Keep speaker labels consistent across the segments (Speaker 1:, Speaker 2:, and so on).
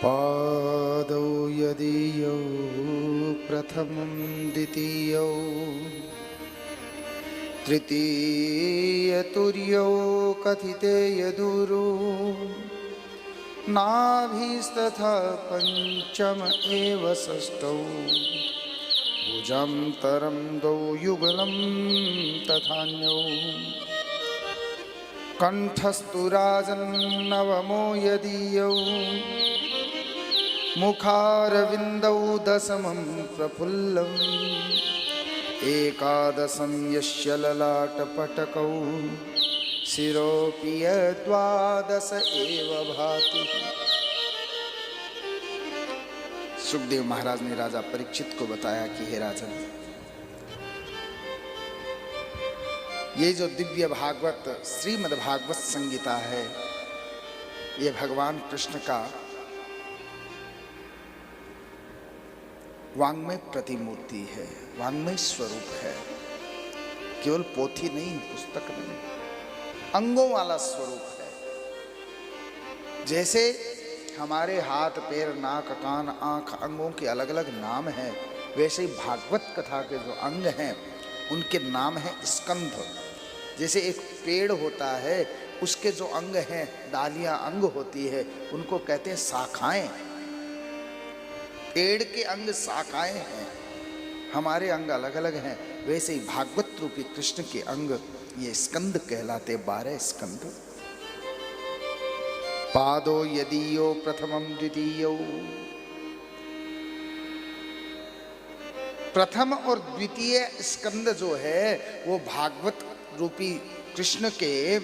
Speaker 1: पादौ यदीयौ प्रथमं द्वितीयौ तृतीयतुर्यौ कथिते यदुरु नाभिस्तथा पंचम एव षष्ठौ भुजान्तरं द्वौ युगलं तथान्यौ कंठस्तु राजन्नवमो यदीयौ मुखारविन्दौ दशमं प्रफुल्लम् एकादशं यस्य ललाटपटकौ शिरोऽपि द्वादश एव भाति। सुखदेव महाराज ने राजा परीक्षित को बताया कि हे राजन, ये जो दिव्य भागवत श्रीमद् भागवत संगीता है, ये भगवान कृष्ण का वांग्मय प्रतिमूर्ति है, वांग्मय स्वरूप है। केवल पोथी नहीं, पुस्तक नहीं, अंगों वाला स्वरूप है। जैसे हमारे हाथ पैर नाक कान आंख अंगों के अलग अलग नाम हैं, वैसे ही भागवत कथा के जो अंग हैं उनके नाम हैं स्कंध। जैसे एक पेड़ होता है, उसके जो अंग हैं, डालियां अंग होती है, उनको कहते हैं शाखाएं। पेड़ के अंग शाखाएं हैं, हमारे अंग अलग अलग हैं। वैसे ही भागवत रूपी कृष्ण के अंग ये स्कंद कहलाते, 12 स्कंद। पादो यदीयो प्रथमम द्वितीयो, प्रथम और द्वितीय स्कंद जो है वो भागवत रूपी कृष्ण के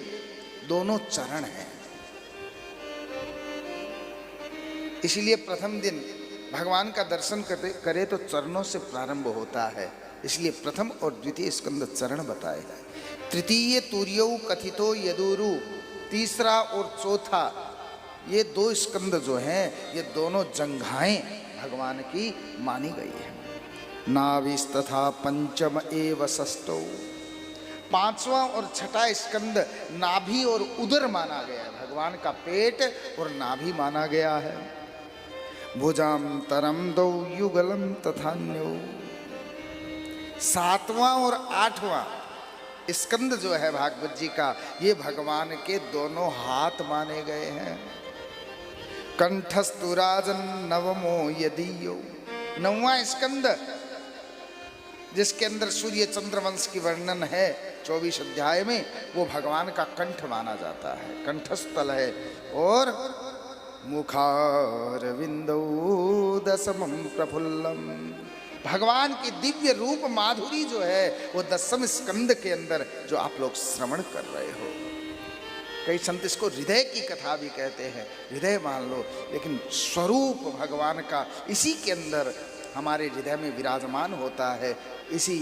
Speaker 1: दोनों चरण हैं। इसलिए प्रथम दिन भगवान का दर्शन करे तो चरणों से प्रारंभ होता है, इसलिए प्रथम और द्वितीय स्कंद चरण बताए हैं। तृतीय तुर्यौ कथितो यदुरु, तीसरा और चौथा, ये 2 स्कंद जो हैं ये दोनों जंघाएं भगवान की मानी गई है। नाभिस् तथा पंचम एव षष्ठौ, 5वां और 6ठा स्कंद नाभि और उदर माना गया है, भगवान का पेट और नाभि माना गया है। भुजान्तरं द्वौ युगलं तथान्यौ, 7वां और 8वां स्कंद जो है भागवत जी का, ये भगवान के दोनों हाथ माने गए हैं। कंठस्तु राजन नवमो यदीयो, 9वां स्कंद जिसके अंदर सूर्य चंद्र वंश की वर्णन है 24 अध्याय में, वो भगवान का कंठ माना जाता है, कंठस्थल है। और मुखारविंदौ दशमं प्रफुल्लम, भगवान की दिव्य रूप माधुरी जो है वो 10वें स्कंद के अंदर जो आप लोग श्रवण कर रहे हो। कई संत इसको हृदय की कथा भी कहते हैं, हृदय मान लो, लेकिन स्वरूप भगवान का इसी के अंदर हमारे हृदय में विराजमान होता है, इसी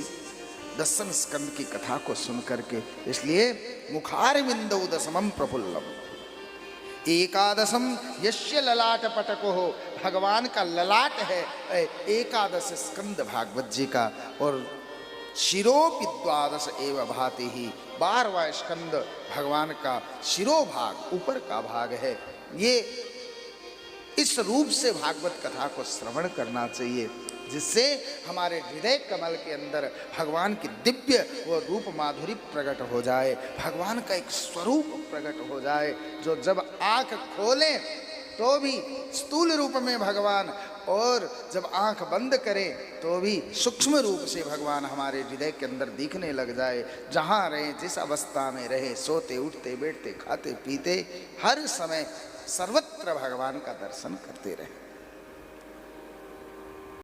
Speaker 1: 10वें स्कंद की कथा को सुन करके। इसलिए मुखारविंदौ दशमं प्रफुल्लम, एकादशम यस्य ललाट पटको हो, भगवान का ललाट है 11 स्कंद भागवत जी का। और शिरोपि द्वादश एव भाति ही, 12वां स्कंद भगवान का शिरोभाग, ऊपर का भाग है। ये इस रूप से भागवत कथा को श्रवण करना चाहिए, जिससे हमारे हृदय कमल के अंदर भगवान की दिव्य वो रूप माधुरी प्रकट हो जाए, भगवान का एक स्वरूप प्रकट हो जाए, जो जब आंख खोलें तो भी स्थूल रूप में भगवान, और जब आंख बंद करें तो भी सूक्ष्म रूप से भगवान हमारे हृदय के अंदर दिखने लग जाए। जहाँ रहें, जिस अवस्था में रहे, सोते उठते बैठते खाते पीते, हर समय सर्वत्र भगवान का दर्शन करते रहें।